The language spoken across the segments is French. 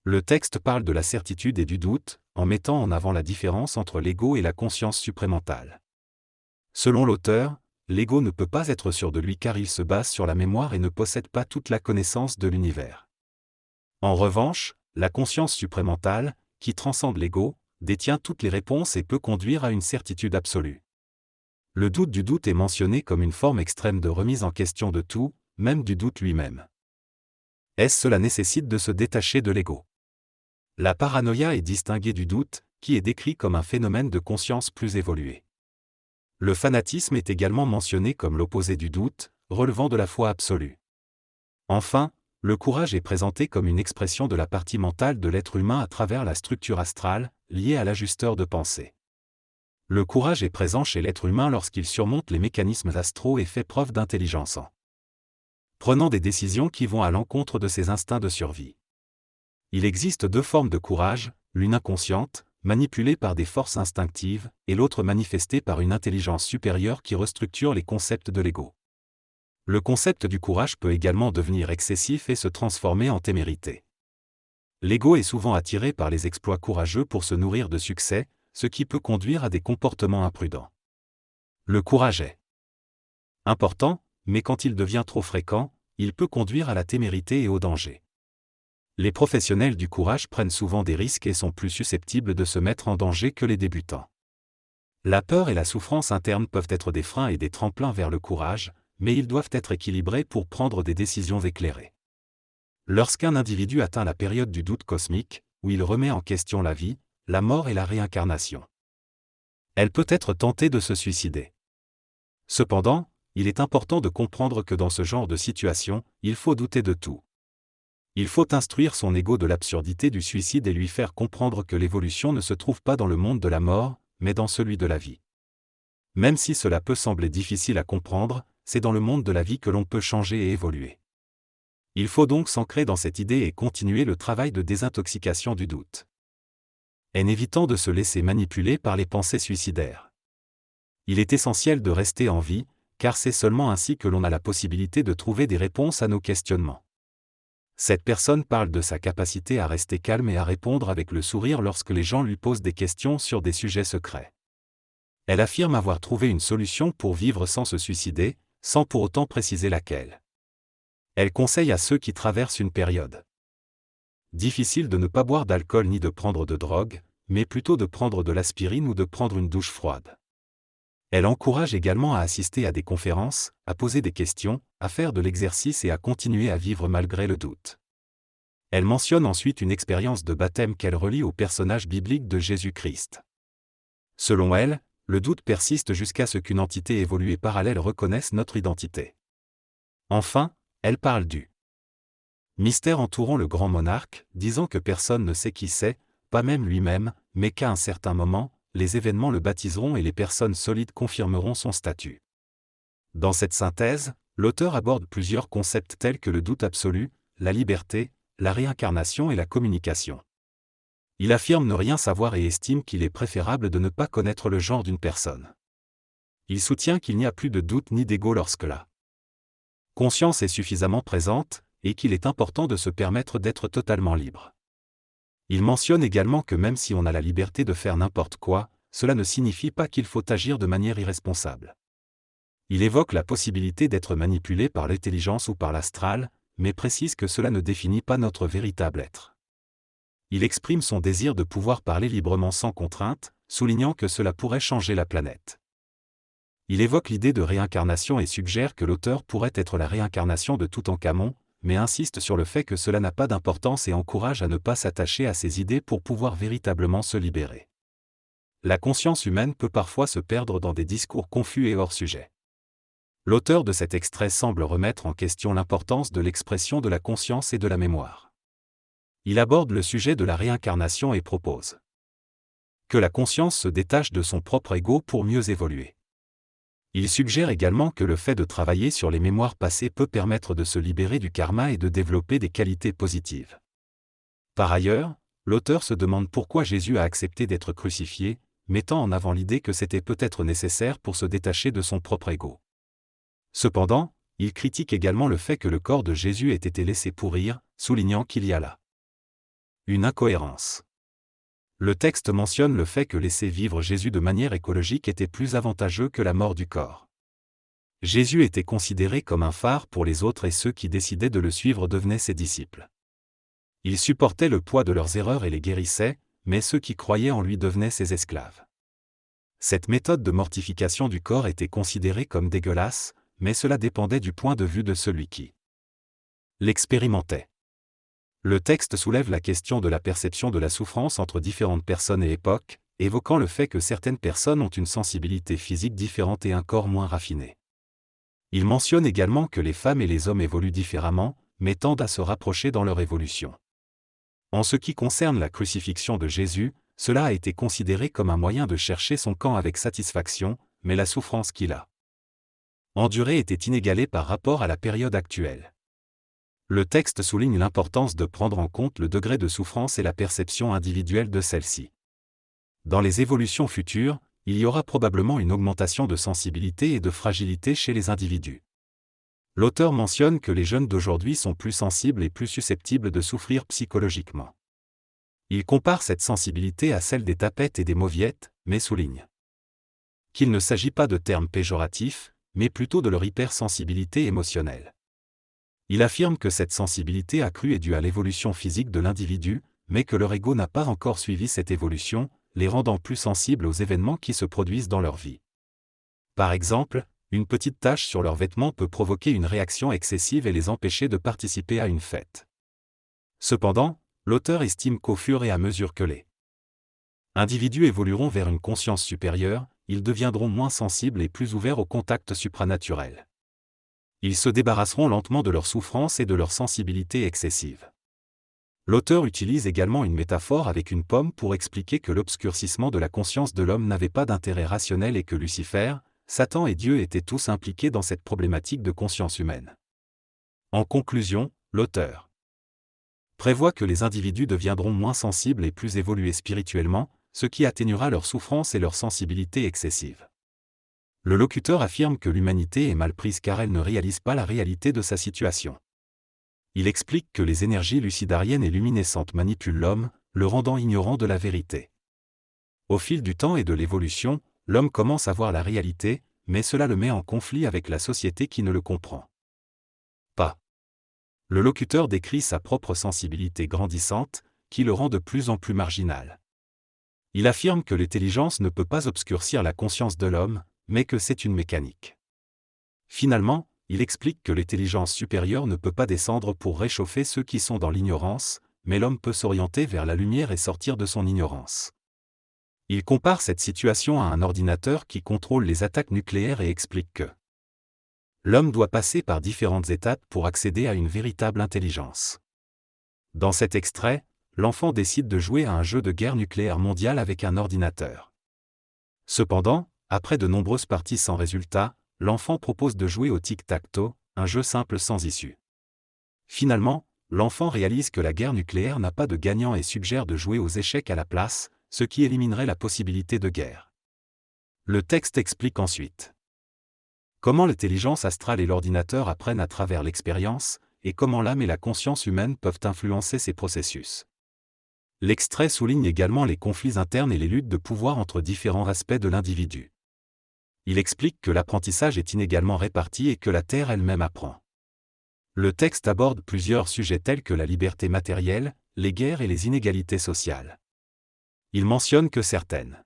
Le texte parle de la certitude et du doute, en mettant en avant la différence entre l'ego et la conscience supramentale. Selon l'auteur, l'ego ne peut pas être sûr de lui car il se base sur la mémoire et ne possède pas toute la connaissance de l'univers. En revanche, la conscience supramentale, qui transcende l'ego, détient toutes les réponses et peut conduire à une certitude absolue. Le doute du doute est mentionné comme une forme extrême de remise en question de tout, même du doute lui-même. Cela nécessite de se détacher de l'ego. La paranoïa est distinguée du doute, qui est décrit comme un phénomène de conscience plus évolué. Le fanatisme est également mentionné comme l'opposé du doute, relevant de la foi absolue. Enfin, le courage est présenté comme une expression de la partie mentale de l'être humain à travers la structure astrale, liée à l'ajusteur de pensée. Le courage est présent chez l'être humain lorsqu'il surmonte les mécanismes astraux et fait preuve d'intelligence en prenant des décisions qui vont à l'encontre de ses instincts de survie. Il existe deux formes de courage, l'une inconsciente, manipulée par des forces instinctives, et l'autre manifestée par une intelligence supérieure qui restructure les concepts de l'ego. Le concept du courage peut également devenir excessif et se transformer en témérité. L'ego est souvent attiré par les exploits courageux pour se nourrir de succès, ce qui peut conduire à des comportements imprudents. Le courage est important, mais quand il devient trop fréquent, il peut conduire à la témérité et au danger. Les professionnels du courage prennent souvent des risques et sont plus susceptibles de se mettre en danger que les débutants. La peur et la souffrance interne peuvent être des freins et des tremplins vers le courage, mais ils doivent être équilibrés pour prendre des décisions éclairées. Lorsqu'un individu atteint la période du doute cosmique, où il remet en question la vie, la mort et la réincarnation, elle peut être tentée de se suicider. Cependant, il est important de comprendre que dans ce genre de situation, il faut douter de tout. Il faut instruire son ego de l'absurdité du suicide et lui faire comprendre que l'évolution ne se trouve pas dans le monde de la mort, mais dans celui de la vie. Même si cela peut sembler difficile à comprendre, c'est dans le monde de la vie que l'on peut changer et évoluer. Il faut donc s'ancrer dans cette idée et continuer le travail de désintoxication du doute, en évitant de se laisser manipuler par les pensées suicidaires. Il est essentiel de rester en vie, car c'est seulement ainsi que l'on a la possibilité de trouver des réponses à nos questionnements. Cette personne parle de sa capacité à rester calme et à répondre avec le sourire lorsque les gens lui posent des questions sur des sujets secrets. Elle affirme avoir trouvé une solution pour vivre sans se suicider, sans pour autant préciser laquelle. Elle conseille à ceux qui traversent une période difficile de ne pas boire d'alcool ni de prendre de drogue, mais plutôt de prendre de l'aspirine ou de prendre une douche froide. Elle encourage également à assister à des conférences, à poser des questions, à faire de l'exercice et à continuer à vivre malgré le doute. Elle mentionne ensuite une expérience de baptême qu'elle relie au personnage biblique de Jésus-Christ. Selon elle, le doute persiste jusqu'à ce qu'une entité évoluée parallèle reconnaisse notre identité. Enfin, elle parle du mystère entourant le grand monarque, disant que personne ne sait qui c'est, pas même lui-même, mais qu'à un certain moment, les événements le baptiseront et les personnes solides confirmeront son statut. Dans cette synthèse, l'auteur aborde plusieurs concepts tels que le doute absolu, la liberté, la réincarnation et la communication. Il affirme ne rien savoir et estime qu'il est préférable de ne pas connaître le genre d'une personne. Il soutient qu'il n'y a plus de doute ni d'ego lorsque la conscience est suffisamment présente, et qu'il est important de se permettre d'être totalement libre. Il mentionne également que même si on a la liberté de faire n'importe quoi, cela ne signifie pas qu'il faut agir de manière irresponsable. Il évoque la possibilité d'être manipulé par l'intelligence ou par l'astral, mais précise que cela ne définit pas notre véritable être. Il exprime son désir de pouvoir parler librement sans contrainte, soulignant que cela pourrait changer la planète. Il évoque l'idée de réincarnation et suggère que l'auteur pourrait être la réincarnation de Toutankhamon, mais insiste sur le fait que cela n'a pas d'importance et encourage à ne pas s'attacher à ces idées pour pouvoir véritablement se libérer. La conscience humaine peut parfois se perdre dans des discours confus et hors sujet. L'auteur de cet extrait semble remettre en question l'importance de l'expression de la conscience et de la mémoire. Il aborde le sujet de la réincarnation et propose que la conscience se détache de son propre ego pour mieux évoluer. Il suggère également que le fait de travailler sur les mémoires passées peut permettre de se libérer du karma et de développer des qualités positives. Par ailleurs, l'auteur se demande pourquoi Jésus a accepté d'être crucifié, mettant en avant l'idée que c'était peut-être nécessaire pour se détacher de son propre ego. Cependant, il critique également le fait que le corps de Jésus ait été laissé pourrir, soulignant qu'il y a là Une incohérence. Le texte mentionne le fait que laisser vivre Jésus de manière écologique était plus avantageux que la mort du corps. Jésus était considéré comme un phare pour les autres et ceux qui décidaient de le suivre devenaient ses disciples. Il supportait le poids de leurs erreurs et les guérissait, mais ceux qui croyaient en lui devenaient ses esclaves. Cette méthode de mortification du corps était considérée comme dégueulasse, mais cela dépendait du point de vue de celui qui l'expérimentait. Le texte soulève la question de la perception de la souffrance entre différentes personnes et époques, évoquant le fait que certaines personnes ont une sensibilité physique différente et un corps moins raffiné. Il mentionne également que les femmes et les hommes évoluent différemment, mais tendent à se rapprocher dans leur évolution. En ce qui concerne la crucifixion de Jésus, cela a été considéré comme un moyen de chercher son camp avec satisfaction, mais la souffrance qu'il a endurée était inégalée par rapport à la période actuelle. Le texte souligne l'importance de prendre en compte le degré de souffrance et la perception individuelle de celle-ci. Dans les évolutions futures, il y aura probablement une augmentation de sensibilité et de fragilité chez les individus. L'auteur mentionne que les jeunes d'aujourd'hui sont plus sensibles et plus susceptibles de souffrir psychologiquement. Il compare cette sensibilité à celle des tapettes et des mauviettes, mais souligne qu'il ne s'agit pas de termes péjoratifs, mais plutôt de leur hypersensibilité émotionnelle. Il affirme que cette sensibilité accrue est due à l'évolution physique de l'individu, mais que leur ego n'a pas encore suivi cette évolution, les rendant plus sensibles aux événements qui se produisent dans leur vie. Par exemple, une petite tache sur leurs vêtements peut provoquer une réaction excessive et les empêcher de participer à une fête. Cependant, l'auteur estime qu'au fur et à mesure que les individus évolueront vers une conscience supérieure, ils deviendront moins sensibles et plus ouverts au contact supranaturel. Ils se débarrasseront lentement de leur souffrance et de leur sensibilité excessive. L'auteur utilise également une métaphore avec une pomme pour expliquer que l'obscurcissement de la conscience de l'homme n'avait pas d'intérêt rationnel et que Lucifer, Satan et Dieu étaient tous impliqués dans cette problématique de conscience humaine. En conclusion, l'auteur prévoit que les individus deviendront moins sensibles et plus évolués spirituellement, ce qui atténuera leur souffrance et leur sensibilité excessive. Le locuteur affirme que l'humanité est mal prise car elle ne réalise pas la réalité de sa situation. Il explique que les énergies lucidariennes et luminescentes manipulent l'homme, le rendant ignorant de la vérité. Au fil du temps et de l'évolution, l'homme commence à voir la réalité, mais cela le met en conflit avec la société qui ne le comprend pas. Le locuteur décrit sa propre sensibilité grandissante, qui le rend de plus en plus marginal. Il affirme que l'intelligence ne peut pas obscurcir la conscience de l'homme, mais que c'est une mécanique. Finalement, il explique que l'intelligence supérieure ne peut pas descendre pour réchauffer ceux qui sont dans l'ignorance, mais l'homme peut s'orienter vers la lumière et sortir de son ignorance. Il compare cette situation à un ordinateur qui contrôle les attaques nucléaires et explique que l'homme doit passer par différentes étapes pour accéder à une véritable intelligence. Dans cet extrait, l'enfant décide de jouer à un jeu de guerre nucléaire mondiale avec un ordinateur. Cependant, après de nombreuses parties sans résultat, l'enfant propose de jouer au tic-tac-toe, un jeu simple sans issue. Finalement, l'enfant réalise que la guerre nucléaire n'a pas de gagnant et suggère de jouer aux échecs à la place, ce qui éliminerait la possibilité de guerre. Le texte explique ensuite comment l'intelligence astrale et l'ordinateur apprennent à travers l'expérience, et comment l'âme et la conscience humaine peuvent influencer ces processus. L'extrait souligne également les conflits internes et les luttes de pouvoir entre différents aspects de l'individu. Il explique que l'apprentissage est inégalement réparti et que la Terre elle-même apprend. Le texte aborde plusieurs sujets tels que la liberté matérielle, les guerres et les inégalités sociales. Il mentionne que certaines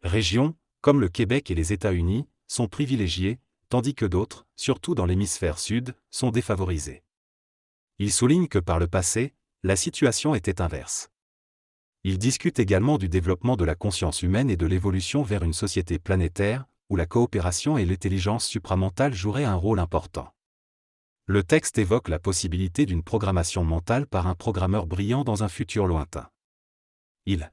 régions, comme le Québec et les États-Unis, sont privilégiées, tandis que d'autres, surtout dans l'hémisphère sud, sont défavorisées. Il souligne que par le passé, la situation était inverse. Il discute également du développement de la conscience humaine et de l'évolution vers une société planétaire, où la coopération et l'intelligence supramentale joueraient un rôle important. Le texte évoque la possibilité d'une programmation mentale par un programmeur brillant dans un futur lointain. Il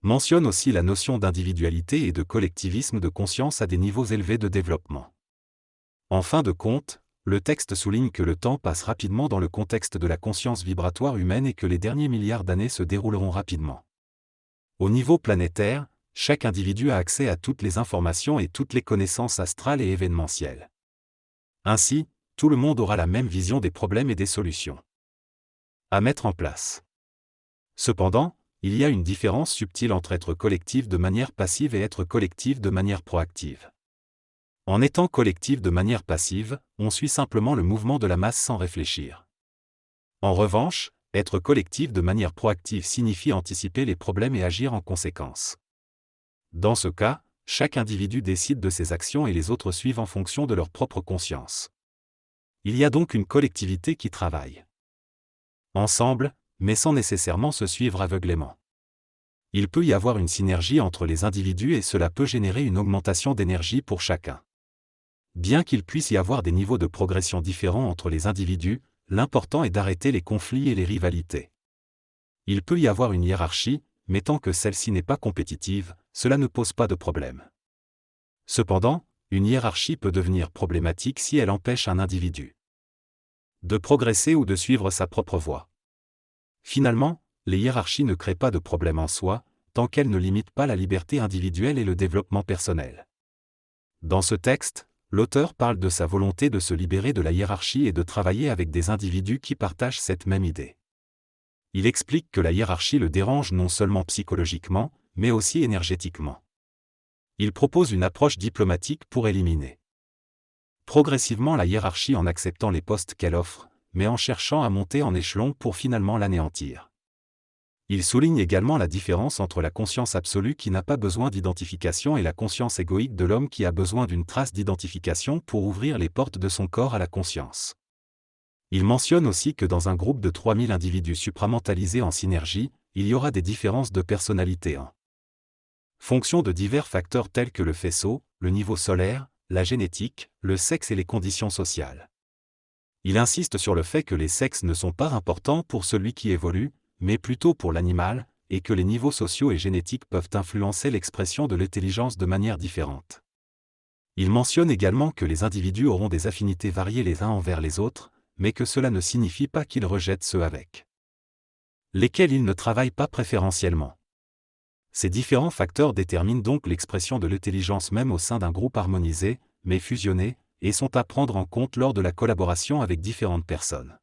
mentionne aussi la notion d'individualité et de collectivisme de conscience à des niveaux élevés de développement. En fin de compte, le texte souligne que le temps passe rapidement dans le contexte de la conscience vibratoire humaine et que les derniers milliards d'années se dérouleront rapidement. Au niveau planétaire, chaque individu a accès à toutes les informations et toutes les connaissances astrales et événementielles. Ainsi, tout le monde aura la même vision des problèmes et des solutions à mettre en place. Cependant, il y a une différence subtile entre être collectif de manière passive et être collectif de manière proactive. En étant collectif de manière passive, on suit simplement le mouvement de la masse sans réfléchir. En revanche, être collectif de manière proactive signifie anticiper les problèmes et agir en conséquence. Dans ce cas, chaque individu décide de ses actions et les autres suivent en fonction de leur propre conscience. Il y a donc une collectivité qui travaille ensemble, mais sans nécessairement se suivre aveuglément. Il peut y avoir une synergie entre les individus et cela peut générer une augmentation d'énergie pour chacun. Bien qu'il puisse y avoir des niveaux de progression différents entre les individus, l'important est d'arrêter les conflits et les rivalités. Il peut y avoir une hiérarchie, mais tant que celle-ci n'est pas compétitive, cela ne pose pas de problème. Cependant, une hiérarchie peut devenir problématique si elle empêche un individu de progresser ou de suivre sa propre voie. Finalement, les hiérarchies ne créent pas de problème en soi, tant qu'elles ne limitent pas la liberté individuelle et le développement personnel. Dans ce texte, l'auteur parle de sa volonté de se libérer de la hiérarchie et de travailler avec des individus qui partagent cette même idée. Il explique que la hiérarchie le dérange non seulement psychologiquement, mais aussi énergétiquement. Il propose une approche diplomatique pour éliminer progressivement la hiérarchie en acceptant les postes qu'elle offre, mais en cherchant à monter en échelon pour finalement l'anéantir. Il souligne également la différence entre la conscience absolue qui n'a pas besoin d'identification et la conscience égoïque de l'homme qui a besoin d'une trace d'identification pour ouvrir les portes de son corps à la conscience. Il mentionne aussi que dans un groupe de 3000 individus supramentalisés en synergie, il y aura des différences de personnalité en fonction de divers facteurs tels que le faisceau, le niveau solaire, la génétique, le sexe et les conditions sociales. Il insiste sur le fait que les sexes ne sont pas importants pour celui qui évolue, mais plutôt pour l'animal, et que les niveaux sociaux et génétiques peuvent influencer l'expression de l'intelligence de manière différente. Il mentionne également que les individus auront des affinités variées les uns envers les autres, mais que cela ne signifie pas qu'ils rejettent ceux avec lesquels ils ne travaillent pas préférentiellement. Ces différents facteurs déterminent donc l'expression de l'intelligence même au sein d'un groupe harmonisé, mais fusionné, et sont à prendre en compte lors de la collaboration avec différentes personnes.